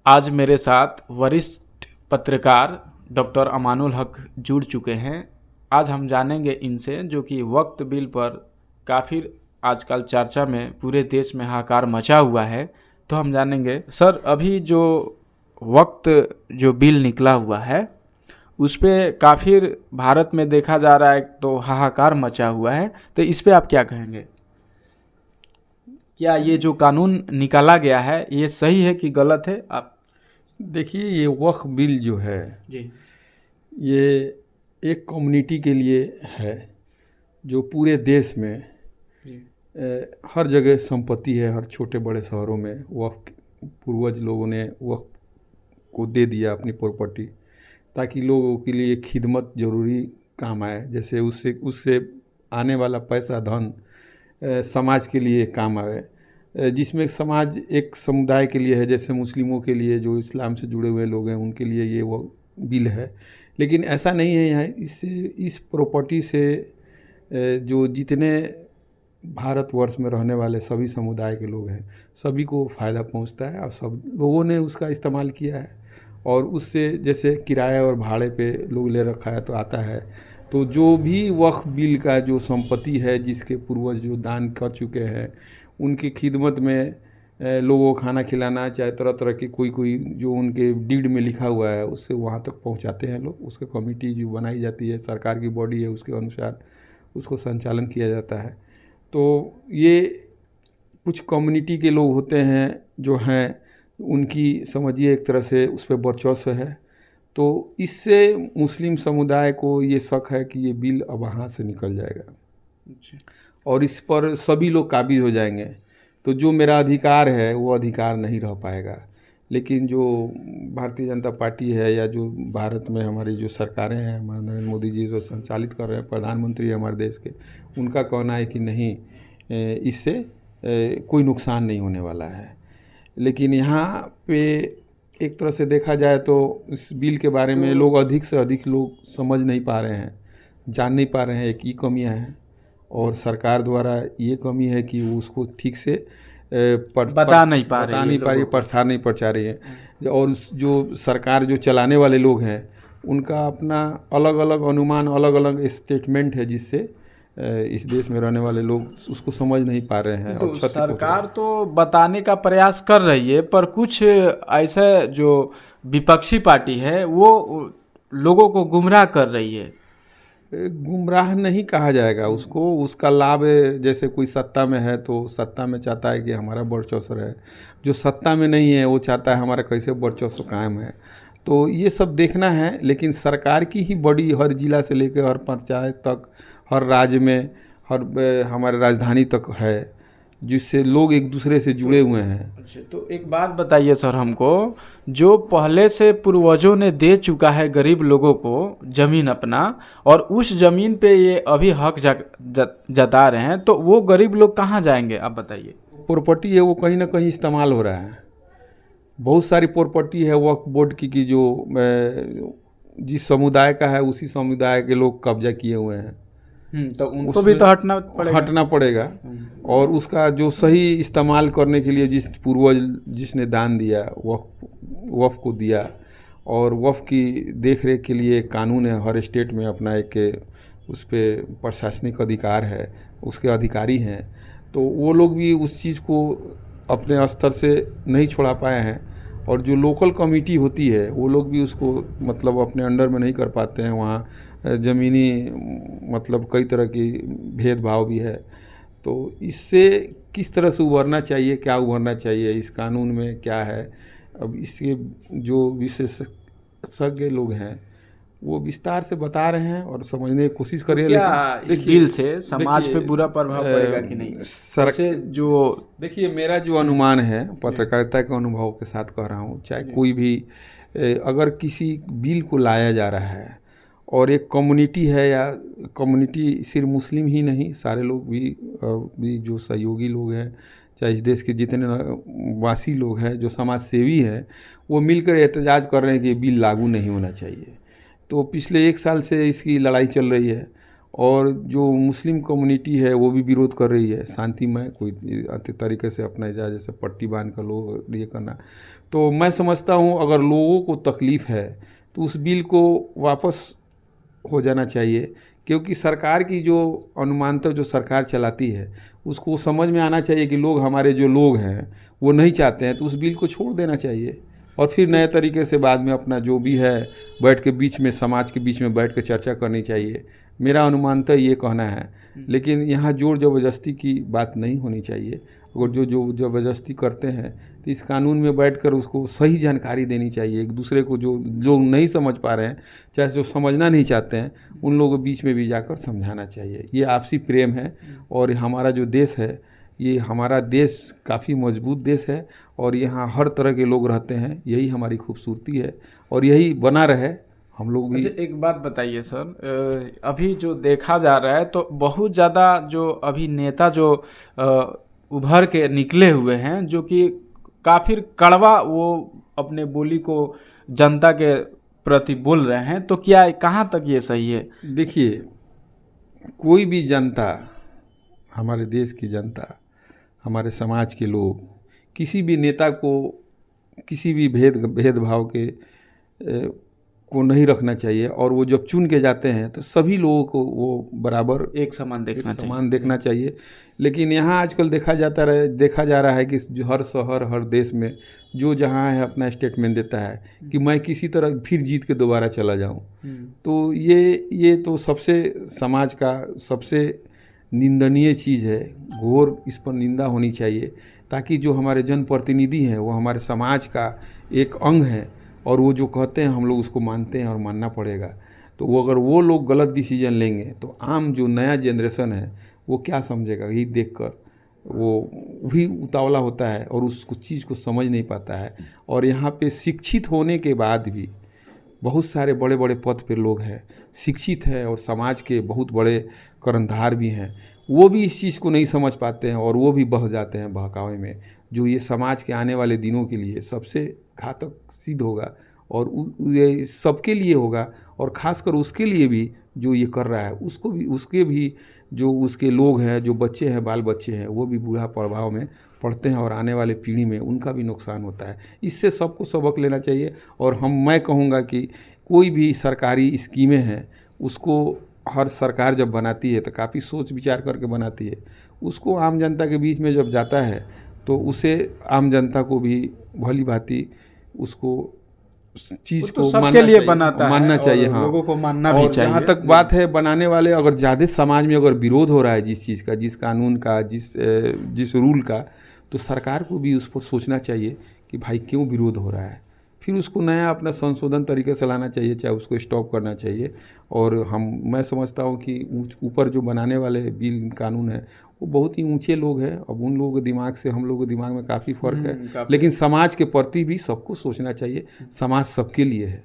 आज मेरे साथ वरिष्ठ पत्रकार डॉक्टर अमानुल हक जुड़ चुके हैं। आज हम जानेंगे इनसे, जो कि वक्फ बिल पर काफ़ी आजकल चर्चा में पूरे देश में हाहाकार मचा हुआ है। तो हम जानेंगे सर, अभी जो वक्त जो बिल निकला हुआ है उस पर काफ़ी भारत में देखा जा रहा है तो हाहाकार मचा हुआ है। तो इस पे आप क्या कहेंगे? क्या ये जो कानून निकाला गया है ये सही है कि गलत है? आप देखिए, ये वक्फ बिल जो है जी ये एक कम्युनिटी के लिए है जो पूरे देश में हर जगह संपत्ति है। हर छोटे बड़े शहरों में वक्फ पूर्वज लोगों ने वक्फ को दे दिया अपनी प्रॉपर्टी, ताकि लोगों के लिए खिदमत ज़रूरी काम आए। जैसे उससे उससे आने वाला पैसा धन समाज के लिए काम आए, जिसमें समाज एक समुदाय के लिए है। जैसे मुस्लिमों के लिए, जो इस्लाम से जुड़े हुए लोग हैं, उनके लिए ये वो बिल है। लेकिन ऐसा नहीं है। यहाँ इस प्रॉपर्टी से जो जितने भारतवर्ष में रहने वाले सभी समुदाय के लोग हैं, सभी को फ़ायदा पहुंचता है और सब लोगों ने उसका इस्तेमाल किया है। और उससे जैसे किराए और भाड़े पे लोग ले रखा है तो आता है। तो जो भी वक्फ बिल का जो संपत्ति है, जिसके पूर्वज जो दान कर चुके हैं, उनकी खिदमत में लोगों को खाना खिलाना, चाहे तरह तरह की कोई जो उनके डीड में लिखा हुआ है उससे वहाँ तक पहुँचाते हैं लोग। उसका कमेटी जो बनाई जाती है, सरकार की बॉडी है, उसके अनुसार उसको संचालन किया जाता है। तो ये कुछ कम्युनिटी के लोग होते हैं जो हैं, उनकी समझिए एक तरह से उस पर वर्चस्व है। तो इससे मुस्लिम समुदाय को ये शक है कि ये बिल अब वहाँ से निकल जाएगा और इस पर सभी लोग काबिज हो जाएंगे। तो जो मेरा अधिकार है वो अधिकार नहीं रह पाएगा। लेकिन जो भारतीय जनता पार्टी है या जो भारत में हमारी जो सरकारें हैं, हमारे नरेंद्र मोदी जी जो संचालित कर रहे हैं, प्रधानमंत्री हमारे देश के, उनका कहना है कि नहीं, इससे कोई नुकसान नहीं होने वाला है। लेकिन यहाँ पे एक तरह से देखा जाए तो इस बिल के बारे में लोग अधिक से अधिक लोग समझ नहीं पा रहे हैं, जान नहीं पा रहे हैं कि कमियाँ हैं। और सरकार द्वारा ये कमी है कि वो उसको ठीक से बता नहीं पा रही, प्रसार नहीं पहुँचा रही है। और जो सरकार जो चलाने वाले लोग हैं, उनका अपना अलग अलग अनुमान, अलग अलग स्टेटमेंट है, जिससे इस देश में रहने वाले लोग उसको समझ नहीं पा रहे हैं। तो सरकार तो बताने का प्रयास कर रही है, पर कुछ ऐसा जो विपक्षी पार्टी है वो लोगों को गुमराह कर रही है। गुमराह नहीं कहा जाएगा उसको। उसका लाभ, जैसे कोई सत्ता में है तो सत्ता में चाहता है कि हमारा वर्चस्व रहे, जो सत्ता में नहीं है वो चाहता है हमारा कैसे वर्चस्व कायम है। तो ये सब देखना है। लेकिन सरकार की ही बड़ी, हर जिला से लेकर हर पंचायत तक, हर राज्य में, हर हमारे राजधानी तक है, जिससे लोग एक दूसरे से जुड़े हुए हैं। अच्छा, तो एक बात बताइए सर हमको, जो पहले से पूर्वजों ने दे चुका है गरीब लोगों को ज़मीन अपना, और उस ज़मीन पे ये अभी हक जता रहे हैं, तो वो गरीब लोग कहाँ जाएंगे? आप बताइए। प्रॉपर्टी है वो कहीं ना कहीं इस्तेमाल हो रहा है। बहुत सारी प्रॉपर्टी है वक्फ बोर्ड की जो जिस समुदाय का है उसी समुदाय के लोग कब्जा किए हुए हैं। तो उनको भी तो हटना पड़ेगा। और उसका जो सही इस्तेमाल करने के लिए जिस पूर्वज जिसने दान दिया, वक्फ को दिया, और वक्फ की देख रेख के लिए कानून है, हर स्टेट में अपना एक उस पर प्रशासनिक अधिकार है, उसके अधिकारी हैं। तो वो लोग भी उस चीज़ को अपने स्तर से नहीं छोड़ा पाए हैं। और जो लोकल कमेटी होती है वो लोग भी उसको मतलब अपने अंडर में नहीं कर पाते हैं। वहाँ ज़मीनी मतलब कई तरह की भेदभाव भी है। तो इससे किस तरह से उभरना चाहिए, क्या उभरना चाहिए, इस कानून में क्या है, अब इसके जो विशेषज्ञ लोग हैं वो विस्तार से बता रहे हैं और समझने की कोशिश कर रहे हैं। लेकिन इस बिल से समाज पे बुरा प्रभाव पड़ेगा कि नहीं? देखिए, मेरा जो अनुमान है, पत्रकारिता के अनुभव के साथ कह रहा हूँ, चाहे कोई भी अगर किसी बिल को लाया जा रहा है और एक कम्युनिटी है, या कम्युनिटी सिर्फ मुस्लिम ही नहीं, सारे लोग भी जो सहयोगी लोग हैं, चाहे इस देश के जितने वासी लोग हैं, जो समाज सेवी हैं, वो मिलकर एहतजाज कर रहे हैं कि ये बिल लागू नहीं होना चाहिए। तो पिछले 1 साल से इसकी लड़ाई चल रही है और जो मुस्लिम कम्युनिटी है वो भी विरोध कर रही है शांतिमय कोई तरीके से अपना जैसे पट्टी बांध कर लोग ये करना। तो मैं समझता हूँ अगर लोगों को तकलीफ़ है तो उस बिल को वापस हो जाना चाहिए, क्योंकि सरकार की जो अनुमानतः जो सरकार चलाती है उसको समझ में आना चाहिए कि लोग हमारे जो लोग हैं वो नहीं चाहते हैं, तो उस बिल को छोड़ देना चाहिए और फिर नए तरीके से बाद में अपना जो भी है बैठ के बीच में समाज के बीच में बैठ के चर्चा करनी चाहिए। मेरा अनुमानतः ये कहना है, लेकिन यहाँ जोर ज़बरदस्ती की बात नहीं होनी चाहिए। अगर जो ज़बरदस्ती करते हैं तो इस कानून में बैठकर उसको सही जानकारी देनी चाहिए। एक दूसरे को जो लोग नहीं समझ पा रहे हैं, चाहे जो समझना नहीं चाहते हैं, उन लोगों के बीच में भी जाकर समझाना चाहिए। ये आपसी प्रेम है और हमारा जो देश है, ये हमारा देश काफ़ी मजबूत देश है और यहाँ हर तरह के लोग रहते हैं। यही हमारी खूबसूरती है और यही बना रहे हम लोग भी। अच्छा, एक बात बताइए सर, अभी जो देखा जा रहा है तो बहुत ज़्यादा जो अभी नेता जो उभर के निकले हुए हैं, जो कि काफ़ी कड़वा वो अपने बोली को जनता के प्रति बोल रहे हैं, तो क्या कहाँ तक ये सही है? देखिए, कोई भी जनता, हमारे देश की जनता, हमारे समाज के लोग किसी भी नेता को किसी भी भेदभाव के को नहीं रखना चाहिए और वो जब चुन के जाते हैं तो सभी लोगों को वो बराबर एक समान देखना चाहिए। लेकिन यहाँ आजकल देखा जा रहा है कि जो हर शहर हर देश में जो जहाँ है अपना स्टेटमेंट देता है कि मैं किसी तरह फिर जीत के दोबारा चला जाऊँ। तो ये तो सबसे समाज का सबसे निंदनीय चीज़ है, घोर इस पर निंदा होनी चाहिए, ताकि जो हमारे जनप्रतिनिधि हैं वो हमारे समाज का एक अंग है और वो जो कहते हैं हम लोग उसको मानते हैं और मानना पड़ेगा। तो वो अगर वो लोग गलत डिसीजन लेंगे तो आम जो नया जनरेशन है वो क्या समझेगा, यही देखकर वो भी उतावला होता है और उसको चीज़ को समझ नहीं पाता है। और यहाँ पे शिक्षित होने के बाद भी बहुत सारे बड़े बड़े पद पे लोग हैं, शिक्षित हैं और समाज के बहुत बड़े कर्णधार भी हैं, वो भी इस चीज़ को नहीं समझ पाते हैं और वो भी बह जाते हैं बहकावे में, जो ये समाज के आने वाले दिनों के लिए सबसे घातक सिद्ध होगा और ये सबके लिए होगा और ख़ासकर उसके लिए भी जो ये कर रहा है, उसको भी, उसके भी जो उसके लोग हैं, जो बच्चे हैं, बाल बच्चे हैं, वो भी बुरा प्रभाव में पड़ते हैं और आने वाले पीढ़ी में उनका भी नुकसान होता है। इससे सबको सबक लेना चाहिए। और मैं कहूँगा कि कोई भी सरकारी स्कीमें हैं उसको हर सरकार जब बनाती है तो काफ़ी सोच विचार करके बनाती है। उसको आम जनता के बीच में जब जाता है तो उसे आम जनता को भी भली भांति उसको चीज़ को मानना चाहिए। हाँ, लोगों को मानना भी चाहिए। जहाँ तक बात है बनाने वाले, अगर ज़्यादा समाज में अगर विरोध हो रहा है जिस चीज़ का, जिस कानून का, जिस रूल का, तो सरकार को भी उस पर सोचना चाहिए कि भाई क्यों विरोध हो रहा है, फिर उसको नया अपना संशोधन तरीके से लाना चाहिए, चाहे उसको स्टॉप करना चाहिए। और मैं समझता हूँ कि ऊपर जो बनाने वाले बिल कानून है वो बहुत ही ऊंचे लोग हैं। अब उन लोगों के दिमाग से हम लोगों के दिमाग में काफ़ी फ़र्क है, लेकिन समाज के प्रति भी सबको सोचना चाहिए। समाज सबके लिए है।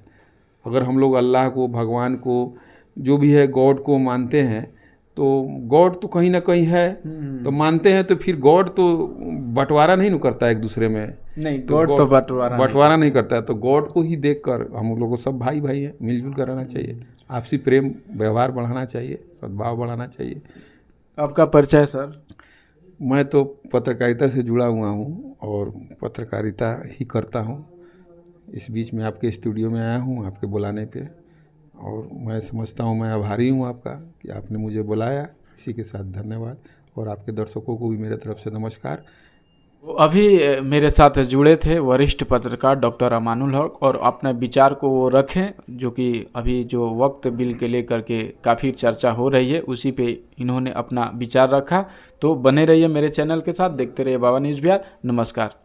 अगर हम लोग अल्लाह को, भगवान को, जो भी है गॉड को मानते हैं तो गॉड तो कहीं ना कहीं है, तो मानते हैं तो फिर गॉड तो बंटवारा नहीं करता है एक दूसरे में, नहीं गॉड तो बंटवारा नहीं करता है। तो गॉड को ही देखकर हम लोगों को सब भाई भाई है, मिलजुल कर रहना चाहिए, आपसी प्रेम व्यवहार बढ़ाना चाहिए, सद्भाव बढ़ाना चाहिए। आपका परिचय सर? मैं तो पत्रकारिता से जुड़ा हुआ हूँ और पत्रकारिता ही करता हूँ। इस बीच में आपके स्टूडियो में आया हूँ आपके बुलाने पे, और मैं समझता हूँ, मैं आभारी हूँ आपका कि आपने मुझे बुलाया। इसी के साथ धन्यवाद और आपके दर्शकों को भी मेरे तरफ से नमस्कार। अभी मेरे साथ जुड़े थे वरिष्ठ पत्रकार डॉक्टर अमानुल हक, और अपने विचार को वो रखें, जो कि अभी जो वक्त बिल के लेकर के काफ़ी चर्चा हो रही है उसी पे इन्होंने अपना विचार रखा। तो बने रहिए मेरे चैनल के साथ, देखते रहिए बाबा न्यूज़ बिहार। नमस्कार।